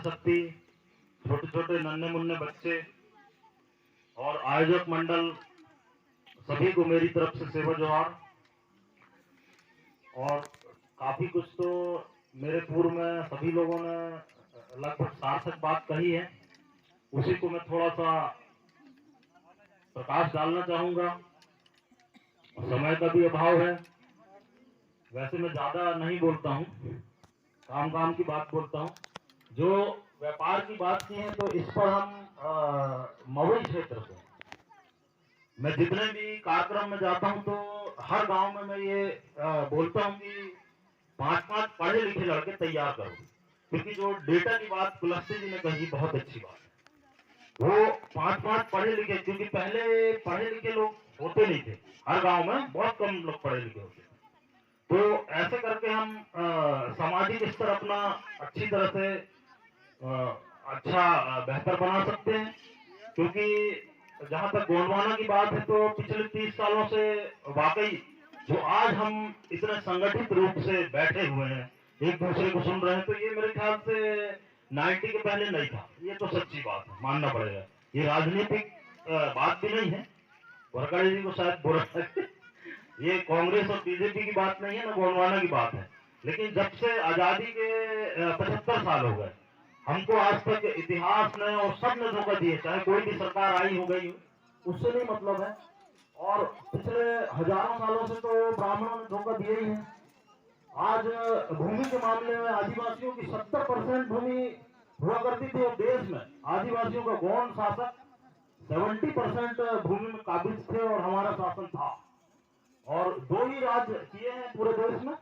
शक्ति, छोटे छोटे नन्हे मुन्ने बच्चे और आयोजक मंडल सभी को मेरी तरफ से सेवा जोहार। और काफी कुछ तो मेरे पूर्व में सभी लोगों ने लगभग सार्थक बात कही है, उसी को मैं थोड़ा सा प्रकाश डालना चाहूंगा। समय का भी अभाव है, वैसे मैं ज्यादा नहीं बोलता हूँ, काम काम की बात बोलता हूँ। जो व्यापार की बात की है तो इस पर हम मवई क्षेत्र से मैं जितने भी कार्यक्रम में जाता हूँ तो हर गांव में मैं ये बोलता हूँ कि 5-5 पढ़े लिखे लड़के तैयार करो, क्योंकि जो डेटा की बात कुलस्ते जी ने कही बहुत अच्छी बात है। वो 5-5 पढ़े लिखे, क्योंकि पहले पढ़े लिखे लोग होते नहीं थे, हर गांव में बहुत कम लोग पढ़े लिखे होते थे। तो ऐसे करके हम सामाजिक स्तर अपना अच्छी तरह से अच्छा बेहतर बना सकते हैं। क्योंकि जहां तक गोंडवाना की बात है तो पिछले 30 सालों से वाकई जो आज हम इतने संगठित रूप से बैठे हुए हैं, एक दूसरे को सुन रहे हैं, तो ये मेरे ख्याल से 90 के पहले नहीं था। ये तो सच्ची बात है, मानना पड़ेगा। ये राजनीतिक बात भी नहीं है, वरकड़े जी को शायद बुरा लगे। ये कांग्रेस और बीजेपी की बात नहीं है ना, गोंडवाना की बात है। लेकिन जब से आजादी के 75 साल हो गए, हमको आज तक इतिहास ने और सब ने धोखा दिए, चाहे कोई भी सरकार आई हो गई हो, उससे नहीं मतलब है। और पिछले हजारों सालों से तो ब्राह्मणों ने धोखा दिया ही है। आज भूमि के मामले में आदिवासियों की 70% भूमि हुआ करती थी, और देश में आदिवासियों का गौण शासक 70% भूमि में काबिज थे और हमारा शासन था। और 2 ही राज किए हैं पूरे देश में,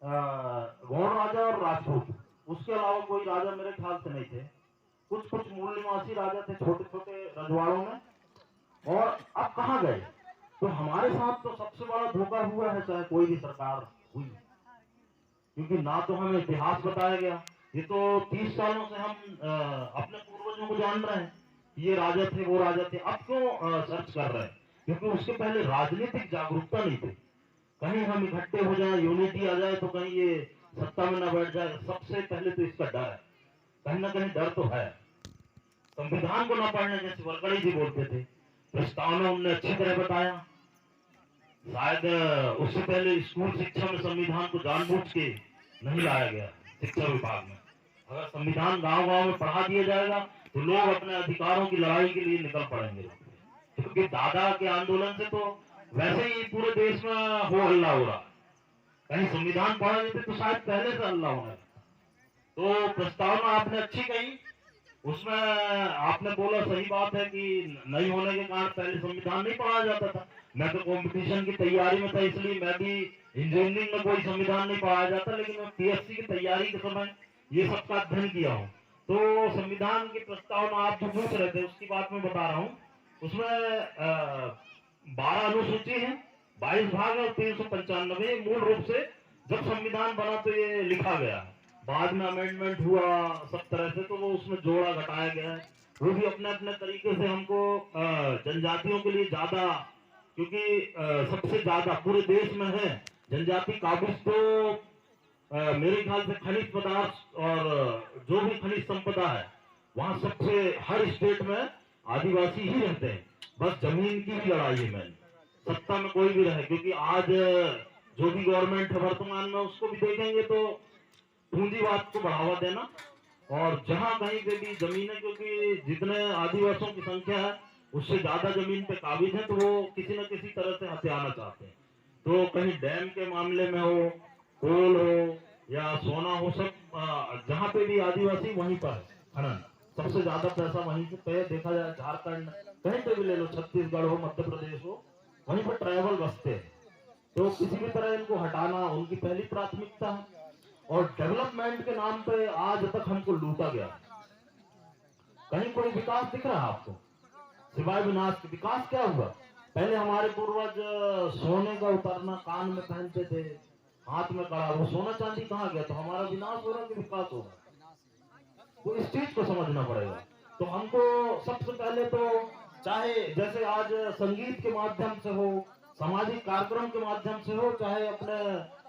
गौड़ राजा और राजपूत। उसके अलावा कोई राजा मेरे ख्याल से नहीं थे। कुछ कुछ मूल निवासी राजा थे छोटे छोटे रजवाड़ों में, और अब कहाँ गए? तो हमारे साथ तो सबसे बड़ा धोखा हुआ है, चाहे कोई भी सरकार हुई, क्योंकि ना तो हमें इतिहास बताया गया। ये तो 30 सालों से हम अपने पूर्वजों को जान रहे हैं, ये राजा थे वो राजा थे। अब क्यों सर्च कर रहे हैं? क्योंकि उसके पहले राजनीतिक जागरूकता नहीं थी। कहीं हम इकट्ठे हो जाए, यूनिटी आ जाए, तो कहीं ये सत्ता में न बैठ जाए। सबसे पहले तो इसका डर है, कहीं ना कहीं डर तो है। संविधान को न पढ़ने, जैसे वरकड़ी जी बोलते थे, प्रस्ताव में उनने अच्छी तरह बताया। शायद उससे पहले स्कूल शिक्षा में संविधान को जानबूझ के नहीं लाया गया शिक्षा विभाग में। अगर संविधान गांव गांव में पढ़ा दिया जाएगा तो लोग अपने अधिकारों की लड़ाई के लिए निकल पड़ेंगे। क्योंकि दादा के आंदोलन से तो वैसे ही पूरे देश में हो हल्ला हो रहा। कहीं संविधान पढ़ा देते तो शायद पहले से हल्ला होना। तो प्रस्तावना आपने अच्छी कही, उसमें आपने बोला सही बात है कि नहीं होने के कारण पहले संविधान नहीं पढ़ाया जाता था। मैं तो कंपटीशन की तैयारी में था, इसलिए मैं भी इंजीनियरिंग में कोई संविधान नहीं पढ़ाया जाता, लेकिन मैं पीएससी की तैयारी के समय ये सबका अध्ययन किया हूँ। तो संविधान की प्रस्तावना आप जो पूछ रहे थे उसकी बात मैं बता रहा हूँ। उसमें 12 अनुसूची है, 22 भाग और 395। मूल रूप से जब संविधान बना तो ये लिखा गया है, बाद में अमेंडमेंट हुआ सब तरह से, तो वो उसमें जोड़ा घटाया गया है। वो भी अपने अपने तरीके से हमको जनजातियों के लिए ज्यादा, क्योंकि सबसे ज्यादा पूरे देश में है जनजाति काबिज, तो मेरे ख्याल से खनिज पदार्थ और जो भी खनिज संपदा है वहां सबसे हर स्टेट में आदिवासी ही रहते हैं। बस जमीन की भी लड़ाई है मैंने, सत्ता में कोई भी रहे, क्योंकि आज जो भी गवर्नमेंट है वर्तमान में उसको भी देखेंगे तो पूंजीवाद को बढ़ावा देना, और जहां कहीं पे भी जमीन है, क्योंकि जितने आदिवासियों की संख्या है उससे ज्यादा जमीन पे काबिज है, तो वो किसी न किसी तरह से हथियाना चाहते हैं। तो कहीं डैम के मामले में हो, कोल हो या सोना हो, सब जहां पे भी आदिवासी वहीं पर है खनन। सबसे ज्यादा पैसा वहीं से पे देखा जाए, झारखंड कहीं पे भी ले लो, छत्तीसगढ़ हो, मध्य प्रदेश हो, वहीं पर ट्राइबल बसते हैं। तो किसी भी तरह इनको हटाना उनकी पहली प्राथमिकता है। और डेवलपमेंट के नाम पे आज तक हमको लूटा गया। कहीं कोई विकास दिख रहा है आपको? सिवाय विनाश के। विकास क्या हुआ? पहले हमारे पूर्वज सोने का उतारना कान में पहनते थे, हाथ में कड़ा, वो सोना चांदी कहाँ गया? तो हमारा विनाश हो रहा कि विकास हो रहा? तो इस चीज को समझना पड़ेगा। तो हमको सबसे पहले तो, चाहे जैसे आज संगीत के माध्यम से हो, सामाजिक कार्यक्रम के माध्यम से हो, चाहे अपने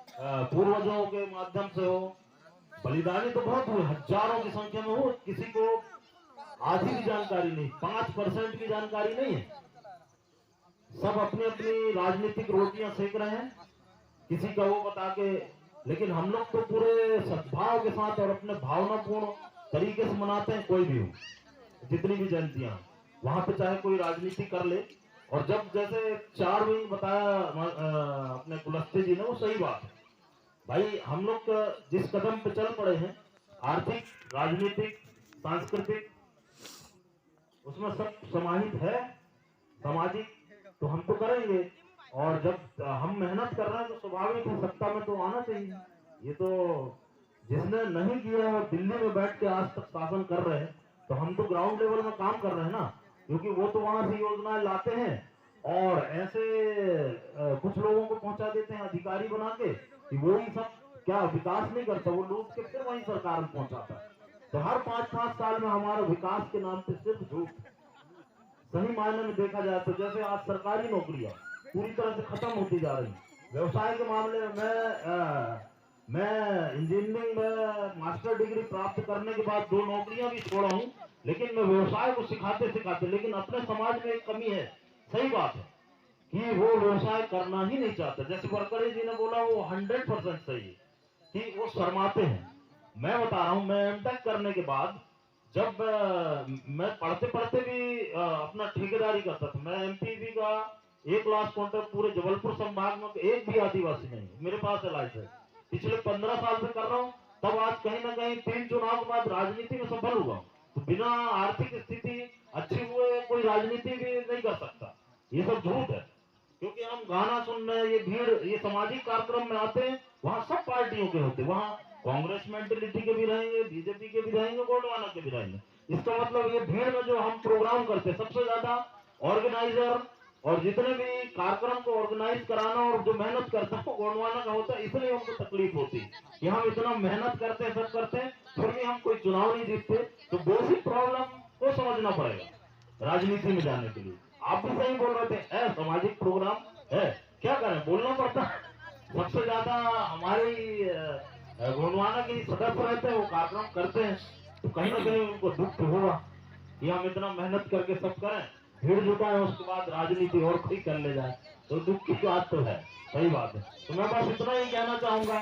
पूर्वजों के माध्यम से हो, बलिदानी तो बहुत हुए, हजारों की संख्या में हो, किसी को आधी भी जानकारी नहीं, 5% की जानकारी नहीं है। सब अपनी अपनी राजनीतिक रोटियां सेक रहे हैं, किसी का वो बता के। लेकिन हम लोग तो पूरे सद्भाव के साथ और अपने भावनापूर्ण तरीके से मनाते हैं, कोई भी हो, जितनी भी जयंतियां वहां पे चाहे कोई राजनीति कर ले। और जब जैसे 4 भी बताया अपने कुलस्ते जी ने, वो सही बात है भाई। हम लोग जिस कदम पे चल पड़े हैं, आर्थिक, राजनीतिक, सांस्कृतिक, उसमें सब समाहित है, सामाजिक, तो हम तो करेंगे। और जब हम मेहनत कर रहे हैं तो स्वाभाविक है सत्ता में तो आना चाहिए। ये तो जिसने नहीं किया और दिल्ली में बैठ के आज तक शासन कर रहे हैं, तो हम तो ग्राउंड लेवल में काम कर रहे हैं ना, क्योंकि वो तो वहां से योजनाएं लाते हैं और ऐसे कुछ लोगों को पहुंचा देते हैं अधिकारी बना के कि वो ही सब क्या विकास नहीं करता, वो लूट के फिर वही सरकार में पहुंचाता है। तो हर 5-5 साल में हमारा विकास के नाम पे सिर्फ झूठ। सही मायने में देखा जाए तो जैसे आज सरकारी नौकरियां पूरी तरह से खत्म होती जा रही, व्यवसाय के मामले में मैं इंजीनियरिंग में मास्टर डिग्री प्राप्त करने के बाद 2 नौकरियां भी छोड़ा हूं, लेकिन मैं व्यवसाय को सिखाते सिखाते, लेकिन अपने समाज में एक कमी है, सही बात है कि वो व्यवसाय करना ही नहीं चाहता। जैसे वरकड़े जी ने बोला, वो 100% सही है कि वो शर्माते हैं। मैं बता रहा हूं, मैं एमटेक करने के बाद जब मैं पढ़ते पढ़ते भी अपना ठेकेदारी करता था। मैं एमपीवी का 1 लाख क्विंटल पूरे जबलपुर संभाग में एक भी आदिवासी नहीं मेरे पास है लाइसेंस, पिछले 15 साल से कर रहा हूँ। तब आज कहीं ना कहीं 3 चुनाव के बाद राजनीति में सफल हुआ। तो बिना आर्थिक स्थिति अच्छी हुए कोई राजनीति भी नहीं कर सकता, ये सब झूठ है। क्योंकि हम गाना सुनने, ये भीड़, ये सामाजिक कार्यक्रम में आते हैं, वहाँ सब पार्टियों के होते हैं, वहाँ कांग्रेस मेंटेलिटी के भी रहेंगे, बीजेपी के भी रहेंगे, गोंडवाना के भी रहेंगे। इसका मतलब ये भीड़ में जो हम प्रोग्राम करते हैं, सबसे ज्यादा ऑर्गेनाइजर और जितने भी कार्यक्रम को ऑर्गेनाइज कराना और जो मेहनत करता है वो गोंडवाना का होता है। इसलिए हमको तकलीफ होती है कि हम इतना मेहनत करते हैं, सब करते हैं, फिर भी हम कोई चुनाव नहीं जीतते। तो बेसिक प्रॉब्लम को समझना पड़ेगा राजनीति में जाने के लिए। आप भी सही बोल रहे थे, सामाजिक प्रोग्राम है, क्या करें, बोलना पड़ता है। सबसे ज्यादा हमारी गोंडवाना के सदस्य रहते हैं, वो कार्यक्रम करते हैं, तो कहीं ना कहीं उनको दुख तो होगा कि हम इतना मेहनत करके सब करें, भीड़ जुटाए, उसके बाद राजनीति और कोई कर ले जाए, तो दुख की बात तो है, सही बात है। तो मैं बस इतना ही कहना चाहूंगा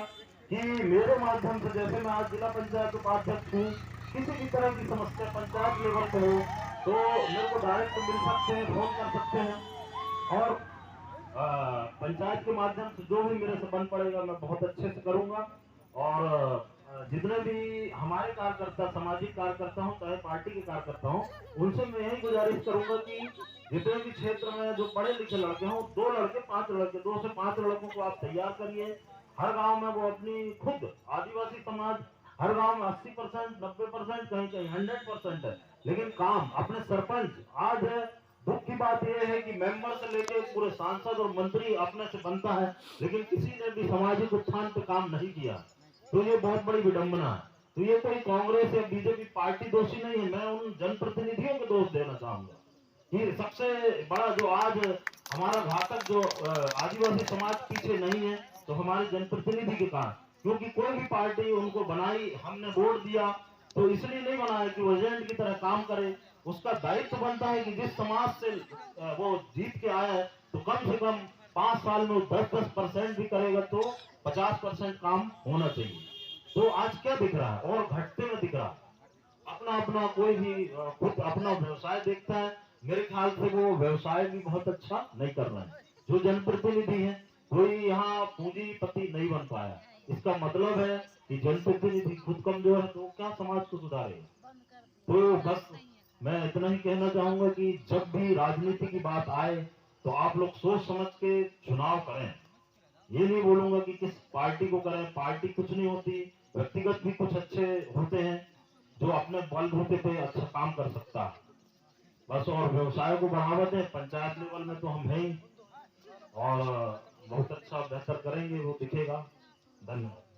कि मेरे माध्यम से, जैसे मैं आज जिला पंचायत उपाध्यक्ष हूँ, किसी भी तरह की समस्या पंचायत लेवल पे हो तो मेरे को डायरेक्ट मिल सकते हैं, फोन कर सकते हैं, और पंचायत के माध्यम से जो भी मेरे से बन पड़ेगा मैं बहुत अच्छे से करूंगा। और जितने भी हमारे कार्यकर्ता, सामाजिक कार्यकर्ता हूँ, चाहे पार्टी के कार्यकर्ता हूँ, उनसे मैं यही गुजारिश करूंगा कि जितने भी क्षेत्र में जो पढ़े लिखे लड़के हों, 2 लड़के 5 लड़के, 2 से 5 लड़कों को आप तैयार करिए। हर गांव में वो अपनी खुद आदिवासी समाज, हर गांव में 80%, 90%, कहीं कहीं 100% है, लेकिन काम अपने सरपंच, आज दुख की बात यह है कि मेंबर से लेकर पूरे सांसद और मंत्री अपने से बनता है, लेकिन किसी ने भी सामाजिक उत्थान पे काम नहीं किया, तो ये बहुत बड़ी विडंबना है। तो ये कोई कांग्रेस या बीजेपी पार्टी दोषी नहीं है, मैं उन जनप्रतिनिधियों को दोष देना चाहूंगा। ये सबसे बड़ा जो आज हमारा घातक जो आदिवासी समाज पीछे नहीं है, तो हमारे जनप्रतिनिधि के कारण, क्योंकि कोई भी पार्टी उनको बनाई, हमने वोट दिया, तो इसलिए नहीं बनाया कि वो एजेंट की तरह काम करे। उसका दायित्व बनता है कि जिस समाज से वो जीत के आया है, तो कम से कम 5 साल में 10% भी करेगा तो 50% काम होना चाहिए। तो आज क्या दिख रहा है, और घटते में दिख रहा है। अपना अपना कोई भी खुद अपना व्यवसाय देखता है, मेरे ख्याल से वो व्यवसाय भी बहुत अच्छा नहीं कर रहे हैं। जो जनप्रतिनिधि है, कोई यहाँ पूंजीपति नहीं बन पाया, इसका मतलब है कि जनप्रतिनिधि खुद कमजोर है, तो क्या समाज को सुधारेगा। तो बस मैं इतना ही कहना चाहूंगा कि जब भी राजनीति की बात आए तो आप लोग सोच समझ के चुनाव करें। ये नहीं बोलूंगा कि किस पार्टी को करें, पार्टी कुछ नहीं होती, व्यक्तिगत भी कुछ अच्छे होते हैं जो अपने बलबूते पे अच्छा काम कर सकता है। बस, और व्यवसाय को बढ़ावा दें, पंचायत लेवल में तो हम हैं ही, और बहुत अच्छा बेहतर करेंगे, वो दिखेगा। धन्यवाद।